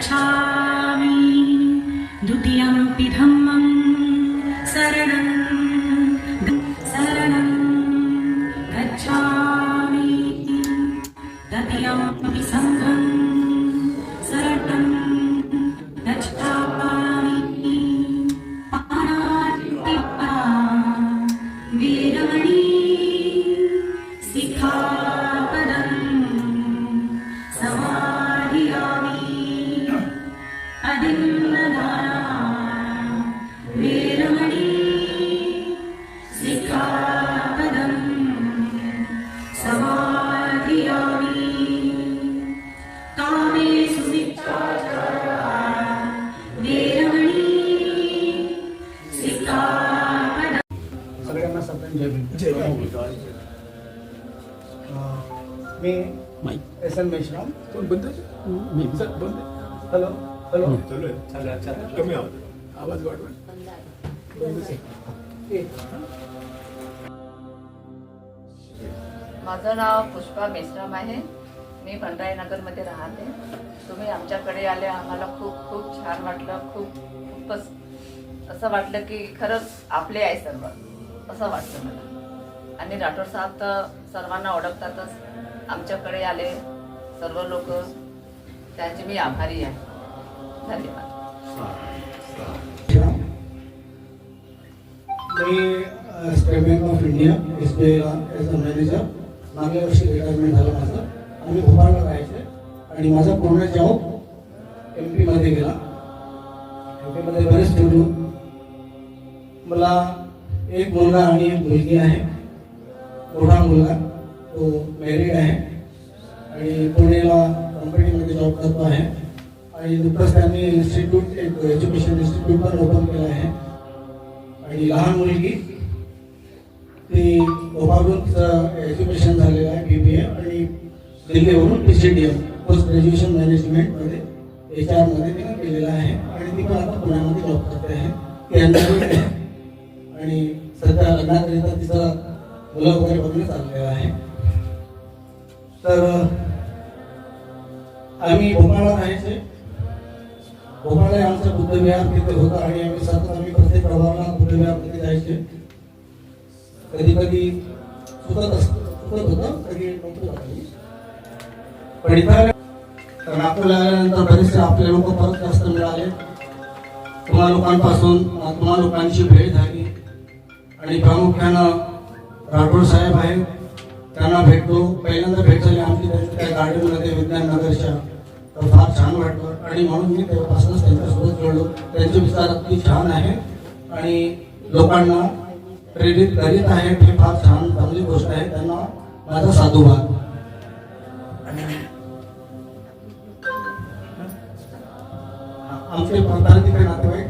गच्छामि द्वितीयंपि धम्मं शरणं गच्छामि तृतीयंपि संघं शरणं गच्छामि वीरमणि सिक्खापदं समाधियामि अदिन्नदाना वीरमणि सिक्खापदं समाधियामि कामेषु मिथ्याचारः वीरमणि सिक्खापदं सगळ्यांना जय मी एस एन मेश्राम बंद हॅलो हॅलो कमी आवाज वाढवा माझं नाव पुष्पा मेश्राम आहे. मी भंडारीनगरमध्ये राहते. तुम्ही आमच्याकडे आले, आम्हाला खूप खूप छान वाटलं. खूपच असं वाटलं की खरंच आपले आहे सर्व, असं वाटलं मला. आणि राठोड साहेब तर सर्वांना ओळखतातच. आमच्याकडे आले सर्व लोक, त्यांचे मी आभारी आहे. धन्यवाद. मी state bank of India SBI as a manager. मागल्या वर्षी रिटायरमेंट झालं माझं. आम्ही भोपाळला राहायचे आणि माझा पूर्ण जॉब MP मध्ये गेला. MP मध्ये बरेच फिरलो. मला एक मुलगा आणि एक मुलगी आहे. मोठा मुलगा तो मॅरिड आहे आणि पुण्याला कंपनीमध्ये जॉब करतो आहे. आणि नुकतंच त्यांनी इन्स्टिट्यूट, एक एज्युकेशन इन्स्टिट्यूट पण ओपन केलं आहे. आणि लहान मुलगी ती भोपाळहून एज्युकेशन झालेलं आहे BBA आणि दिल्लीवरून PCDM पोस्ट ग्रॅज्युएशन मॅनेजमेंटमध्ये HR मध्ये तिने केलेलं आहे. आणि ती पण आता पुण्यामध्ये जॉब करते आहे. ती अनमॅरिड आहे आणि सध्या लग्नाकरिता तिचं मुलं वगैरे बघणं चाललेलं आहे. तर आम्ही भोपाळला राहायचे. भोपाळला आमचं बुद्धविहार तिथे होतं आणि आम्ही प्रत्येक प्रभावाला बुद्धविहारमध्ये जायचे. कधी कधी चुकत होतं, कधी नव्हतं. पण इथं नागपूरला आल्यानंतर बरेचसे आपले लोक परत जास्त मिळाले. तुम्हा लोकांची भेट झाली आणि प्रामुख्यानं राठोड साहेब आहेत, त्यांना भेटलो. पहिल्यांदा भेट झाली आमची त्या गार्डनमध्ये विज्ञाननगरच्या. तर फार छान वाटलं आणि म्हणून मी तेव्हापासूनच त्यांच्यासोबत जोडलो. त्यांचे विचार अगदी छान आहे आणि लोकांना प्रेरित करीत आहेत. ही फार छान चांगली गोष्ट आहे. त्यांना माझा साधुवाद. आमचे तिकडे नातेवाईक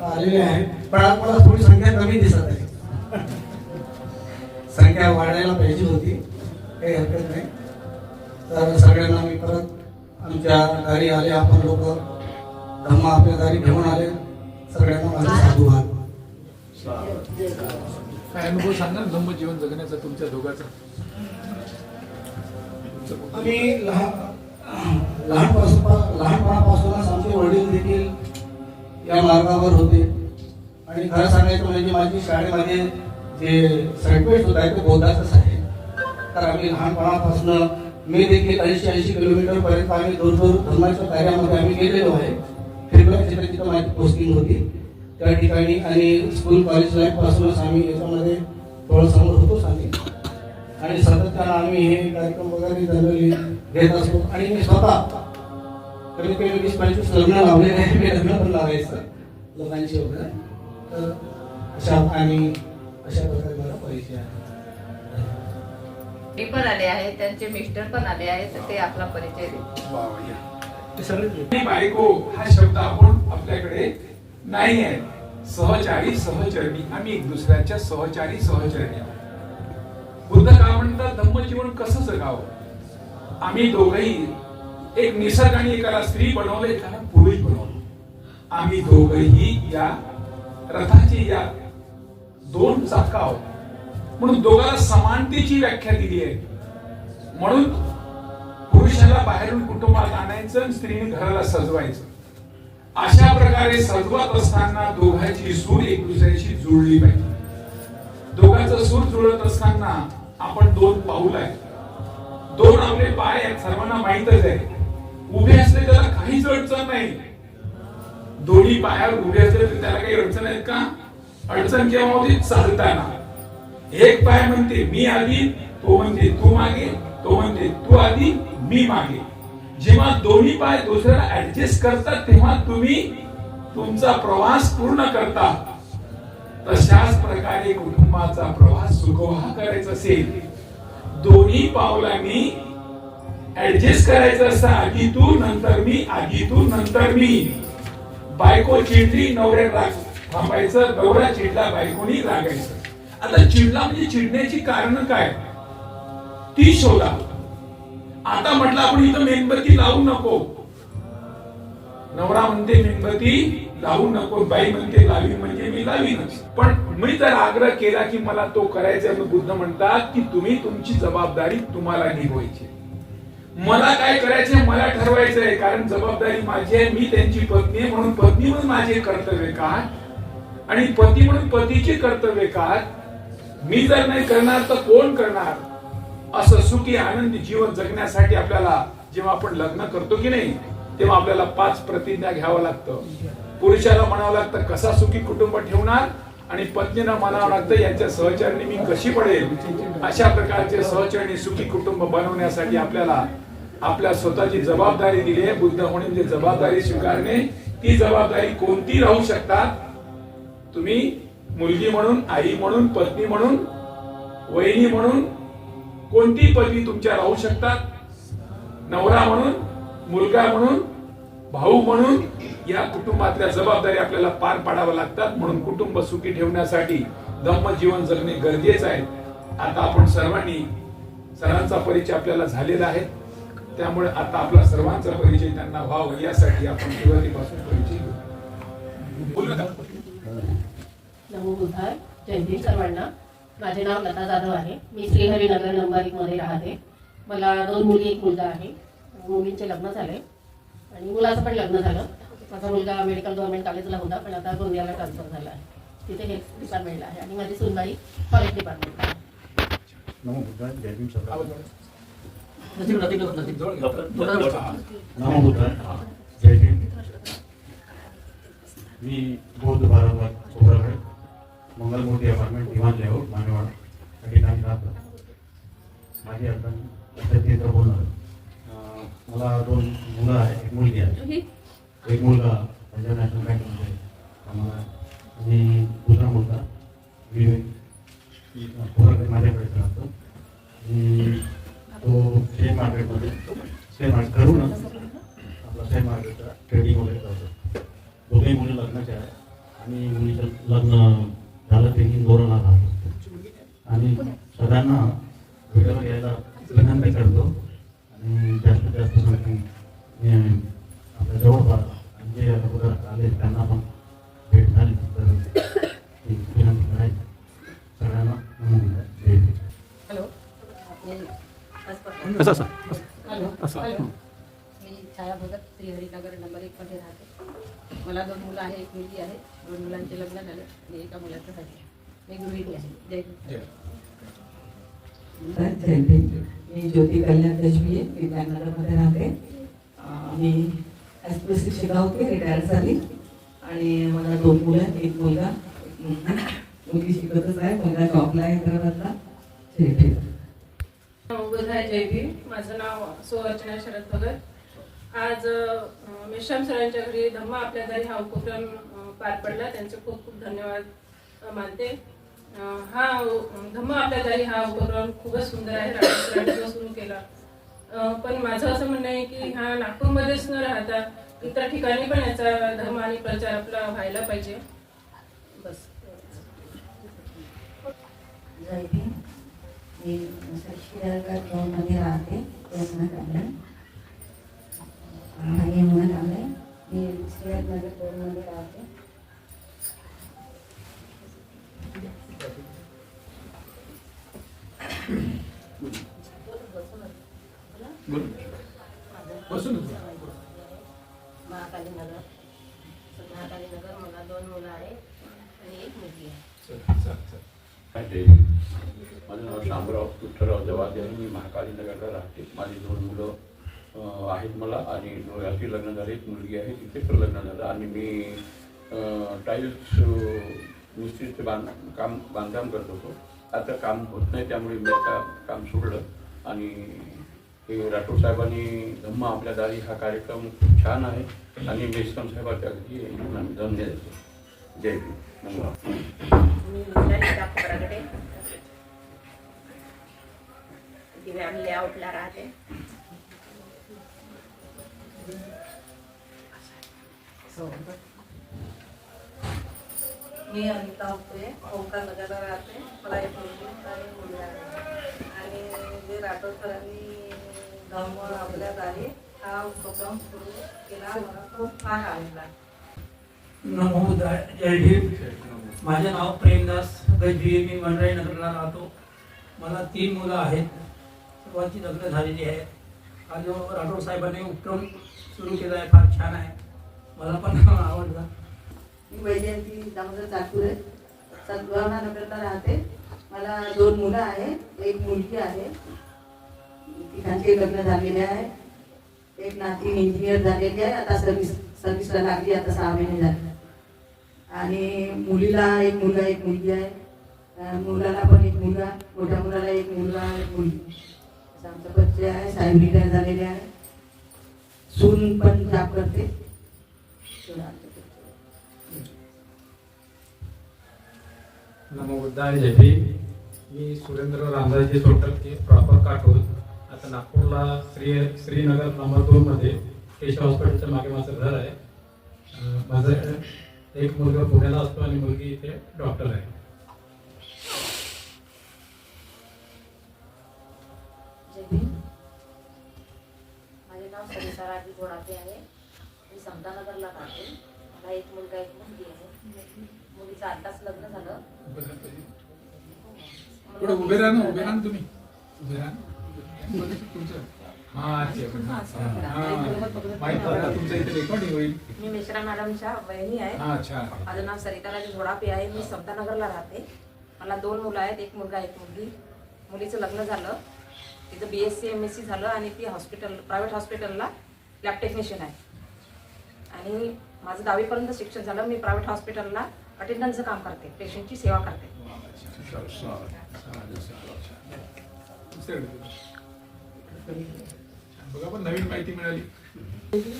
आलेले आहेत, पण आज मला थोडी संख्या कमी दिसत आहे. संख्या वाढायला पाहिजे होती, काही हरकत नाही. तर सगळ्यांना मी परत आमच्या दारी आले. आपण लोक धम्म आपल्या दारी घेऊन आले. सगळ्यांना माझा साधुवाद. काय अनुभव सांगा धम्म जीवन जगण्याचा तुमच्या दोघांचा? आम्ही लहानपणापासूनच आमचे वडील देखील या मार्गावर होते. आणि खरं सांगायचं म्हणजे माझी शाळेमध्ये जे सर्टिफिकेट होत आहे ते बौद्धाचंच आहे. तर आम्ही लहानपणापासून मी देखील 80 किलोमीटर पर्यंत आम्ही दूर धर्माच्या कार्यामध्ये आम्ही गेलेलो आहे. फिरलो तिथं माझी पोस्टिंग होती त्या ठिकाणी. आणि स्कूल कॉलेज लाईफ पासूनच आम्ही याच्यामध्ये डोळ्यासमोर होतोच आम्ही. आणि सातत्यानं आम्ही हे कार्यक्रम वगैरे जनरली घेत असतो. आणि मी स्वतः कमीत कमी 20-25 लग्न लावलेले आहे. मी लग्न पण लावायचं लोकांची वगैरे. तर अशा प्रकारे मला परिचय आहे. मी पण आले आहे, त्यांचे मिस्टर पण आले आहेत, तर ते आपला परिचय देतील. बायको हा शब्द आपण आपल्याकडे नाही आहे. सहचारी सहचरणी, आम्ही एक दुसऱ्याच्या सहचारी सहचरणी आहोत. बुद्ध का म्हणतात धम्मजीवन कसं जगावं? आम्ही दोघंही एक निसर्गाने एकाला स्त्री बनवलं, एकाला पुरुष बनवलं. आम्ही दोघंही या रथाची या दोन चाका आहोत. म्हणून दोघांना समानतेची व्याख्या दिली आहे. म्हणून पुरुष पुरुषाला बाहेरून कुटुंबात आणायचं आणि स्त्रीने घराला सजवायचं. अशा प्रकारे सजवत असताना दोघांची सूर एक दुसऱ्याशी जुळली पाहिजे. दोघांचं सूर जुळत असताना आपण दोन पाऊल आहे, दोन आपले पाय आहेत, सर्वांना माहितच आहे. उभे असले त्याला काहीच अडचण नाही. दोन्ही पायावर उभे असले तर त्याला काही अडचण आहेत का? अडचण केव्हा होती? चालताना. एक पाय म्हणते मी आधी, तो म्हणते तू मागे, तो म्हणते तू आधी मी मागे. जेव्हा दोन्ही पाय दुसऱ्याला ऍडजस्ट करतात तेव्हा तुम्ही तुमचा प्रवास पूर्ण करता. तशाच प्रकारे कुटुंबाचा प्रवास सुखोहा करायचा असेल, दोन्ही पावलांनी ऍडजस्ट करायचं असतं. आधी तू नंतर मी, आधी तू नंतर मी. बायको चिडली नवऱ्यात राग थांबायचं, नवरा चिडला बायकोनी रागायचं. आता चिडला म्हणजे चिडण्याची कारण काय ती शोधा. आता म्हटलं आपण इथं मेणबत्ती लावू नको. नवरा म्हणते मेणबत्ती लावू नको, बाई म्हणते लावी म्हणजे मी लावीनच. पण मी जर आग्रह केला की मला तो करायचा, मग बुद्ध म्हणतात की तुम्ही तुमची जबाबदारी तुम्हाला निभवायची. मला काय करायचंय मला ठरवायचंय, कारण जबाबदारी माझी आहे. मी त्यांची पत्नी आहे म्हणून पत्नी म्हणून माझे कर्तव्य काय आणि पती म्हणून पतीचे कर्तव्य काय. मी जर नाही करणार तर कोण करणार? असं सुखी आनंदी जीवन जगण्यासाठी आपल्याला जेव्हा आपण लग्न करतो की नाही तेव्हा आपल्याला 5 प्रतिज्ञा घ्यावं लागतं. पुरुषाला म्हणावं लागतं कसा सुखी कुटुंब ठेवणार, आणि पत्नीला म्हणावं लागतं यांच्या सहचरणी मी कशी पडेल. अशा प्रकारचे सहचरणी सुखी कुटुंब बनवण्यासाठी आपल्याला आपल्या स्वतःची जबाबदारी दिली आहे. बुद्ध म्हणून जे जबाबदारी स्वीकारणे, ती जबाबदारी कोणती राहू शकतात. तुम्ही मुलगी म्हणून, आई म्हणून, पत्नी म्हणून, वहिनी म्हणून, कोणती पदवी तुमच्या राहू शकतात. नवरा म्हणून, मुलगा म्हणून, भाऊ म्हणून या कुटुंबातल्या जबाबदारी आपल्याला पार पाडाव्या लागतात. म्हणून कुटुंब सुखी ठेवण्यासाठी धम्म जीवन जगणे गरजेचं आहे. आता आपण सर्वांचा परिचय आपल्याला झालेला आहे, त्यामुळे आता आपला सर्वांचा परिचय त्यांना व्हावा यासाठी आपण सुरुवातीपासून परिचय घेऊ. नमो बुद्धाय. जय भीम सर्वांना. माझे नाव लता जाधव आहे. मी श्रीहरिनगर नंबर 1 मध्ये राहते. मला 2 मुली 1 मुलगा आहे. मुलींचे लग्न झाले आणि मुलाचं पण लग्न झालं. माझा मुलगा मेडिकल गव्हर्नमेंट कॉलेजला होता, पण आता गोंदियाला ट्रान्सफर झाला आहे. तिथे हेल्थ डिपार्टमेंटला आहे आणि माझी सुनबाई फॉरेस्ट डिपार्टमेंटला आहे. नमो बुद्धाय. जय भीम सर्वांना. नमो बुद्धाय. जय भीम. मी बौद्ध भारद्वाज खोबरागड, मंगलमूर्ती अपार्टमेंट, दिवान लेआउट, मानेवाडा या ठिकाणी राहतो. माझी आता तिथं बोलणार. मला 2 मुलं आहेत, 1 मुलगी आहे. एक मुलगा पंजाब नॅशनल बँकमध्ये कामाला आहे आणि दुसरा मुलगा माझ्याकडे राहतो आणि तो शेअर मार्केटमध्ये शेअर मार्केट करून आपला शेअर मार्केटचा ट्रेडिंग वगैरे करतो. दोघेही मुली लग्नाचे आहे आणि मुलीचं लग्न झालं ते इंदोरला राहतो आणि सगळ्यांना भेटायला घ्यायला विनंती करतो आणि जास्तीत जास्त संख्येने आपल्या जवळपास जे अगोदर आले त्यांना पण भेट झाली तर विनंती करायची. सगळ्यांना नमस्कार. हॅलो. हॅलो. मी छाया भगत, श्रीहरिनगर नंबर 1 मध्ये राहते. मला 2 मुलं आहे, 1 मुलगी आहे. 2 मुलांचे लग्न झाले आणि एका मुलाचं झाले. मी गृहिणी आहे. जय हिंद. जय भीम. मी ज्योती कल्याण देशवी, विद्यानगरमध्ये राहते. मी एसपीसी शिकावते, रिटायर झाली आणि मला 2 मुलं आहेत, 1 मुलगा, 1 मुलगी शिकतच आहे, मुलगा जॉबला आहे हैदराबादला. जय भीम. बुद्धाय. जय भीम. माझं नाव सुअर्चना शरद भगत. आज मेश्राम सरांच्या घरी धम्म आपल्या घरी हा उपक्रम पार पडला. त्यांचे खूप खूप धन्यवाद मानते. हा धम्म आपल्या घरी हा उपक्रम खूपच सुंदर आहे. राजेश्वरांनी सुरू केला. पण माझं असं म्हणणं आहे की हा नागपूरमध्येच न राहता इतर ठिकाणी पण याचा धर्म आणि प्रचार आपला व्हायला पाहिजे. बस. जय भीम. मी श्रीनगर मध्ये राहते. आणि म्हणाले मी श्रीनगर 2 मध्ये राहते. बसून होतो. महाकाली नगर मला 2 मुलं आहेत आणि 1 मुलगी आहे. चल चल चल. माझं नाव शामराव विठ्ठलराव जवादे आहे. मी महाकाली नगरला राहते. माझी 2 मुलं आहेत मला आणि दोघांची लग्न झाले. एक मुलगी आहे, तिथे पण लग्न झालं. आणि मी टाईल्स मिस्त्रीचे बांधकाम करत होतो. आता काम होत नाही, त्यामुळे मी आता काम सोडलं. आणि हे राठोड साहेबांनी धम्मा आपल्या दारी हा कार्यक्रम खूप छान आहे आणि मेस्कम साहेबाच्या घरी आम्ही जाऊन द्यायचो. जय भीम. मी विद्यार्थी खबराकडे दिव्यांग लेआउटला राहते. मी अनिता होते, ओंकार नगरला राहते. मला 1 मुलगी आणि मुलगा आहे. आणि जे राठोड सरांनी धम्म आपल्या दारी हा उपक्रम सुरू केला, मला खूप फार आवडला. नमो बुद्धाय. जय भीम. माझे नाव प्रेमदास गजबी. मी मंडळी नगरला राहतो. मला 3 मुलं आहेत. सर्वांची लग्न झालेली आहे. हा जो राठोड साहेबांनी उपक्रम सुरू केला आहे फार छान आहे. मला पण आवडला. मी वैजयंती दामोदर चाकूरे, सद्भावना नगरला राहते. मला 2 मुलं आहेत, 1 मुलगी आहे. तिघांचे लग्न झालेले आहे. एक नाती इंजिनियर झालेली आहे, आता सर्व्हिसला लागली, आता 6 महिने झाले. आणि मुलीला 1 मुलगा 1 मुलगी आहे. मुलाला पण 1 मुलगा, मोठ्या मुलाला 1 मुलगा 1 मुलगी. असं आमचं बच्चे आहे. साहेब रिटायर झालेले आहे. सून पण जॉब करते. नमो बुद्धाय. जय भीम. मी सुरेंद्र रामदासजी सोटके, प्रॉपर काटोल. आता नागपूरला श्रीनगर नंबर 2 मध्ये केशव हॉस्पिटलच्या मागे माझं घर आहे. माझं एक मुलगा पुण्याला असतो आणि मुलगी इथे डॉक्टर आहे. जय भीम. माझे नाव सरिता राजी घोडाते आहे. मी समतानगरला राहते. मला 1 मुलगा 1 मुलगी आहे. मुलीचं आताच लग्न झालं. थोडं उभे राहा ना, उभे राहा ना तुम्ही. उभे राहा. तुमचं माहित पडलं तुमचं इथे रेकॉर्डिंग होईल. मी मिश्रा मॅडमच्या बहिणी आहे. अच्छा. माझं नाव सरिता राजी घोडापे आहे. मी समतानगरला राहते. मला 2 मुलं आहेत, 1 मुलगा 1 मुलगी. मुलीचं लग्न झालं. तिचं BSc MSc झालं आणि ती प्रायव्हेट हॉस्पिटलला लॅब टेक्निशियन आहे. आणि माझं 10वी पर्यंत शिक्षण झालं. मी प्रायव्हेट हॉस्पिटलला अटेंडन्सचं काम करते, पेशंटची सेवा करते. बघा पण नवीन माहिती मिळाली.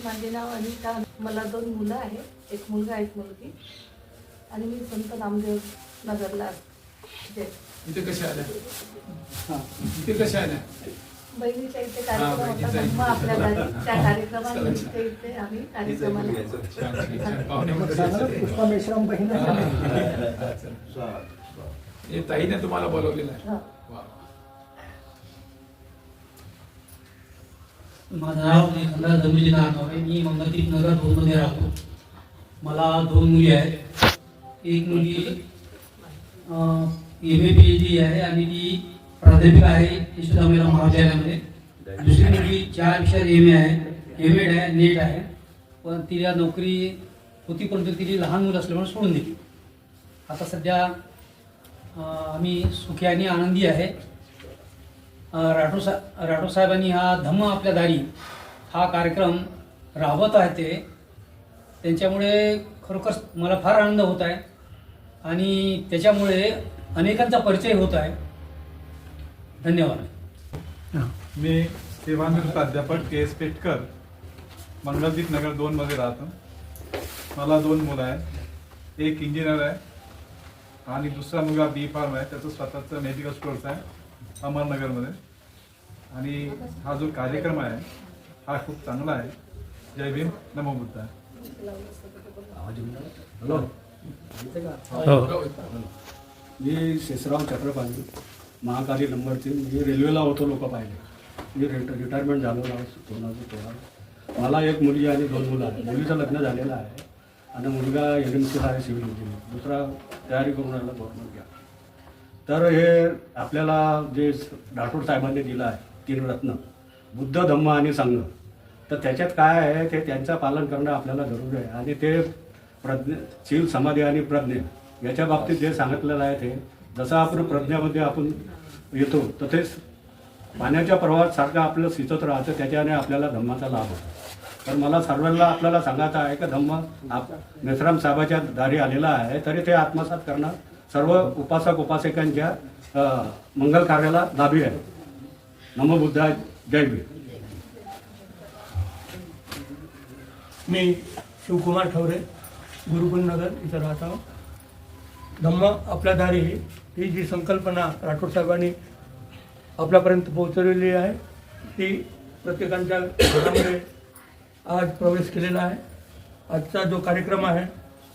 माझे नाव अनिता. मला 2 मुलं आहेत, 1 मुलगा 1 मुलगी. आणि मी संत नामदेव नगरला. इथे कशा आल्या? इथे कशा आल्या? बहिणीच्या इथे कार्यक्रम होता धम्म आपल्या दारी. त्या कार्यक्रमात इथे आम्ही कार्यक्रमाला ताईने तुम्हाला बोलवलेलं आहे. माझं नाव खंडा जमीजी नाव आहे. मी मंगलदीप नगर 2 मध्ये राहतो. मला 2 मुली आहेत. 1 मुलगी MA PhD आहे आणि ती प्राध्यापिका आहे यशोदामेला महाविद्यालयामध्ये. दुसरी मुलगी 4 विषयात MA आहे, MAd आहे, नेट आहे. पण तिला नोकरी होती, परंतु तिची लहान मुलं असल्यामुळे सोडून दिली. आता सध्या आम्ही सुखी आणि आनंदी आहे. राठोड साहेबांनी हा धम्म आपल्या दारी हा कार्यक्रम राबवत आहे. त्यांच्यामुळे खरोखर मला फार आनंद होत आहे आणि त्याच्यामुळे अनेकांचा परिचय होत आहे. धन्यवाद. मी सेवानिवृत्त प्राध्यापक KS पेटकर, मंगलदीप नगर 2 मध्ये राहतो. मला 2 मुलं आहेत. 1 इंजिनियर आहे आणि दुसरा मुलगा B.Pharm आहे. त्याचं स्वतःचं मेडिकल स्टोअर्स आहे अमरनगरमध्ये. आणि हा जो कार्यक्रम आहे हा खूप चांगला आहे. जय भीम. नमो बुद्धाय. मी शेषराव चक्रपाणी, महाकाली नंबर 3. मी रेल्वेला होतो, लोक पाहिले. मी रिटायरमेंट झालो ना 2016. मला 1 मुलगी आणि 2 मुलं आहेत. मुलीचं लग्न झालेलं आहे आणि मुलगा LMCला आहे, सिव्हिल इंजिनियर. दुसरा तयारी करून राहिला गव्हर्नमेंट घ्या. तर हे आपल्याला जे राठोड साहेबांनी दिलं आहे 3 रत्न, बुद्ध धम्म आणि संघ, तर त्याच्यात काय आहे ते त्यांचं पालन करणं आपल्याला जरूरी आहे. आणि ते शील समाधी आणि प्रज्ञा याच्या बाबतीत जे सांगितलेलं आहे ते जसं आपण प्रज्ञामध्ये आपण येतो तर ते पाण्याच्या प्रवाहात सारखं आपलं सिचत राहतं, त्याच्याने आपल्याला धम्माचा लाभ होतो. तर मला सर्वांना आपल्याला सांगायचं आहे की धम्म मेश्राम साहेबाच्या दारी आलेला आहे, तरी ते आत्मसात करणं सर्व उपासक उपासिकांच्या मंगल कार्याला लाभी आहे. नमो बुद्धाय, जय भीम. मी शिवकुमार ठवरे, गुरुकुलनगर इथं राहतो. धम्म आपल्या दारी ही जी संकल्पना राठोड साहेबांनी आपल्यापर्यंत पोहोचवलेली आहे ती प्रत्येकांच्या घरामध्ये आज प्रवेश केलेला आहे. आजचा जो कार्यक्रम आहे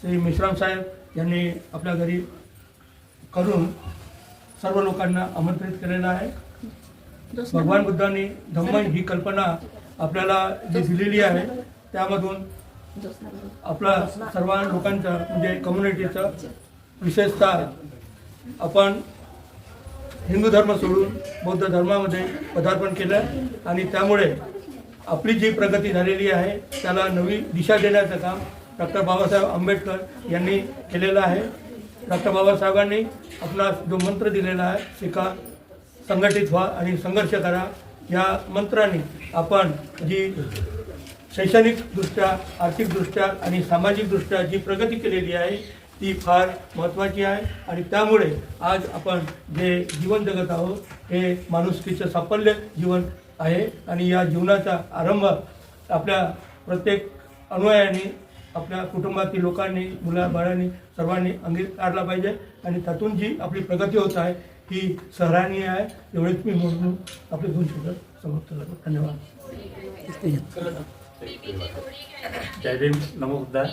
श्री मेश्राम साहेब यांनी आपल्या घरी करून सर्व लोकांना आमंत्रित केलेलं आहे. भगवान बुद्धांनी धम्म ही कल्पना आपल्याला जी दिलेली आहे त्यामधून आपला सर्व लोकांचं म्हणजे कम्युनिटीचं विशेषतः आपण हिंदू धर्म सोडून बौद्ध धर्मामध्ये पदार्पण केलं आणि त्यामुळे आपली जी प्रगती झालेली आहे त्याला नवी दिशा देण्याचं काम डॉक्टर बाबासाहेब आंबेडकर यांनी केलेलं आहे. डॉक्टर बाबासाहेबांनी आपणास जो मंत्र दिलेला आहे शिका, संघटित व्हा आणि संघर्ष करा, या मंत्राने आपण जी शैक्षणिकदृष्ट्या, आर्थिकदृष्ट्या आणि सामाजिकदृष्ट्या जी प्रगती केलेली आहे ती फार महत्त्वाची आहे. आणि त्यामुळे आज आपण जे जीवन जगत आहोत हे माणुसकीचं साफल्य जीवन आहे. आणि या जीवनाचा आरंभ आपल्या प्रत्येक अन्वयाने आपल्या कुटुंबातील लोकांनी, मुलाबाळांनी सर्वांनी अंगीकारला पाहिजे. आणि त्यातून जी आपली प्रगती होत आहे ही सराहनीय आहे. एवढेच मी म्हणून आपले 2 शब्द समाप्त करतो. धन्यवाद. जय भीम, नमो बुद्धाय.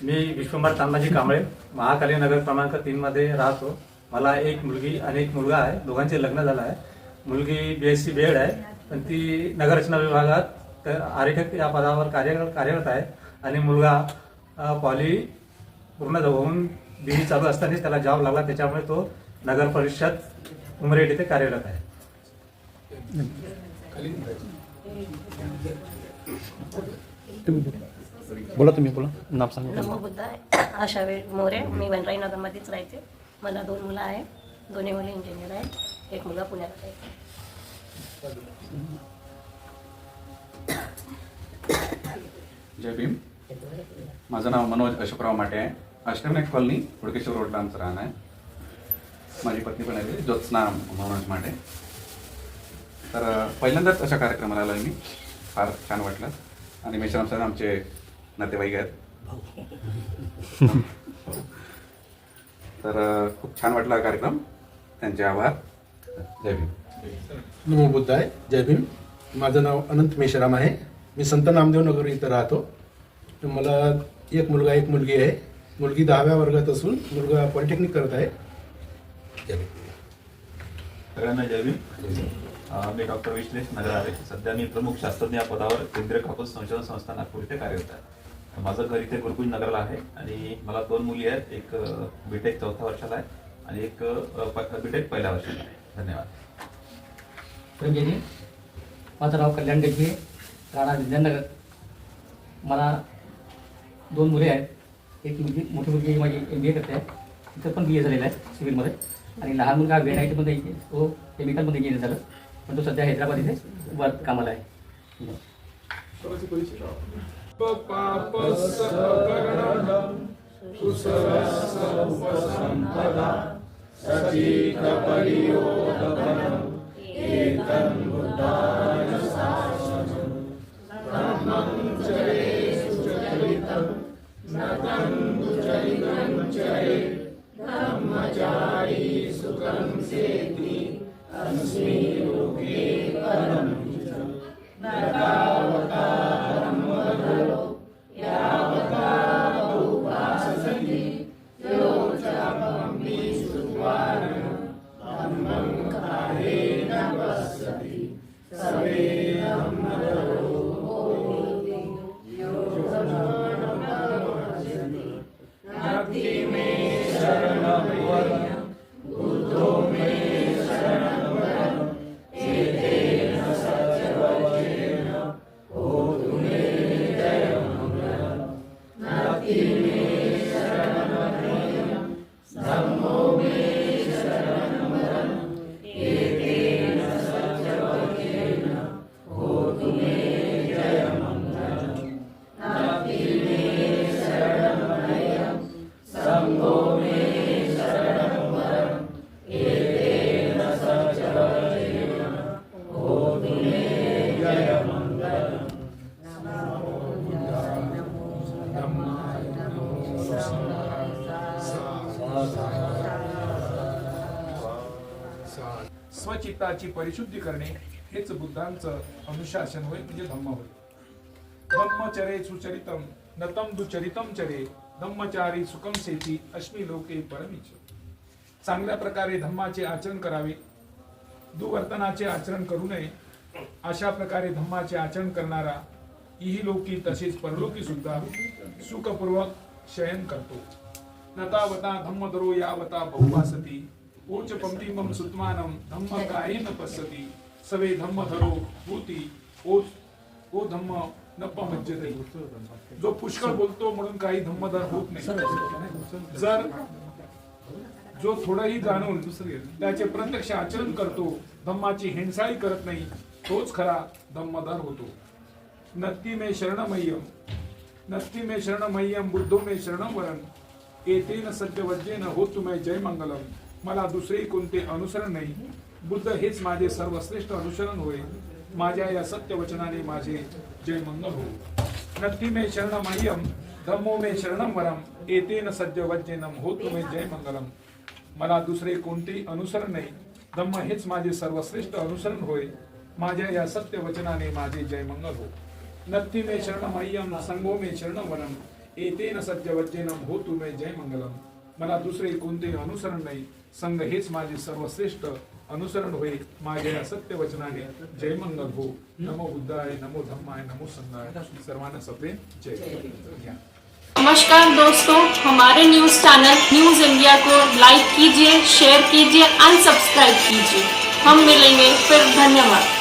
मी विश्वंभर तानाजी कांबळे, महाकाली नगर क्रमांक 3 मध्ये राहतो. मला एक मुलगी आणि एक मुलगा आहे. दोघांचे लग्न झालं आहे. मुलगी BSc BEd आहे, पण ती नगररचना विभागात आरेखक या पदावर कार्यरत आहे. आणि मुलगा पॉली पूर्ण होऊन BE चालू असतानाच त्याला जॉब लागला, त्याच्यामुळे तो नगर परिषद उमरेड येथे कार्यरत आहे. बोला तुम्ही, बोला नाव सांगा. नमो बुद्धाय, आशा मोरे. मी वनराई नगरमध्येच राहते. मला 2 मुलं आहेत. दोन्ही मुलं इंजिनियर आहेत. एक मुलगा पुण्यात आहे. जय भीम. माझं नाव मनोज अशोकराव माटे आहे. आश्रमनाथ कॉलनी, हुडकेश्वर रोडला आमचं राहणं आहे. माझी पत्नी पण आहे ज्योत्स्ना मनोज माटे. तर पहिल्यांदाच अशा कार्यक्रमाला आलो मी. फार छान वाटलं. आणि मेश्राम साहेब आमचे नातेवाईक आहेत. तर खूप छान वाटला कार्यक्रम. त्यांचे आभार. जय भीम. नमो बुद्धाय, जय भीम. माझं नाव अनंत मेश्राम आहे. मी संत नामदेव नगर इथं राहतो. मला एक मुलगा एक मुलगी आहे. मुलगी 10व्या वर्गात असून मुलगा पॉलिटेक्निक करत आहे. जय भीम. सगळ्यांना जय भीम. मी डॉक्टर विश्लेष नगर आहे. सध्या मी प्रमुख शास्त्रज्ञ या पदावर केंद्रीय कापूस संशोधन संस्था नागपूर इथे कार्यरत आहे. माझं घर इथे गुरुकुल नगरला आहे आणि मला 2 मुली आहेत. एक BTech 4थ्या वर्षाला आहे आणि एक BTech 1ल्या वर्षाला आहे. धन्यवाद. रंजनी, माझं नाव कल्याण गजबी, राणा विज्ञाननगर. मला 2 मुले आहेत. एक मुलगी, मोठी मुलगी माझी MBA करते आहे. तिथं पण BA झालेलं आहे सिव्हिलमध्ये. आणि लहान मुलगा VNITमध्ये तो केमिकलमध्ये इंजिनियर झालं, पण तो सध्या हैदराबाद इथे वर्क कामाला आहे. Oh स्वचित्ताची परिशुद्धी करणे हेच बुद्धांचं अनुशासन होय, म्हणजे धम्म होय. धम्मचरे सुचरितम नतम दुचरितम चरे धम्मचारी सुखम सेची अश्मी लोके परमीच. चांगल्या प्रकारे धम्माचे आचरण करावे, दुवर्तनाचे आचरण करू नये. अशा प्रकारे धम्माचे आचरण करणारा इही लोकी तसेच परलोकी सुद्धा सुखपूर्वक शयन करतो. नतावता धम्मदरो यावता बहुवासती ओच पंक्तिमम सुत्मानम धम्म कायेन पश्यति सवे धम्मधरो भूती ओ धम्म नपमज्जते. जो पुष्कळ बोलतो म्हणून काही धम्मधर होत नाही. जर जो थोडंही जाणून त्याचे प्रत्यक्ष आचरण करतो, धम्माची हिंसाळी करत नाही, तोच खरा धम्मधर होतो. नत्ती मे शरणमय्यम बुद्धो मे शरणं वरन एतेन सत्यवज्जेन होतु मे जय मंगलम. मला दुसरे कोणते अनुसरण नाही, बुद्ध हेच माझे सर्वश्रेष्ठ अनुसरण होय. माझ्या या सत्य वचनाने माझे जय मंगल हो. नत्ती मे शरणमय्यम धम्मो मे शरणं वरम एतेन सत्यवज्जेनम होतु मे जय मंगलम. मला दुसरे कोणतेही अनुसरण नाही, धम्म हेच माझे सर्वश्रेष्ठ अनुसरण होय. माझ्या या सत्य वचनाने माझे जय मंगल हो. नत्ती मे शरणमय्यम संगो मे शरणं वरम एतेन सत्यवज्जेनम होतु मे जय मंगलम. मला दुसरे कोणतेही अनुसरण नाही, संघ हेच माझे सर्वश्रेष्ठ अनुसरण होय. माझ्या या सत्य वचनाने जय मंगल हो. नमो बुद्धाय, नमो धम्माय, नमो संघाय. सर्वांना सप्रेम जय. नमस्कार दोस्तों, हमारे न्यूज़ चैनल न्यूज़ इंडिया को लाइक कीजिए, शेयर कीजिए, अनसब्सक्राइब कीजिए. हम मिलेंगे फिर. धन्यवाद.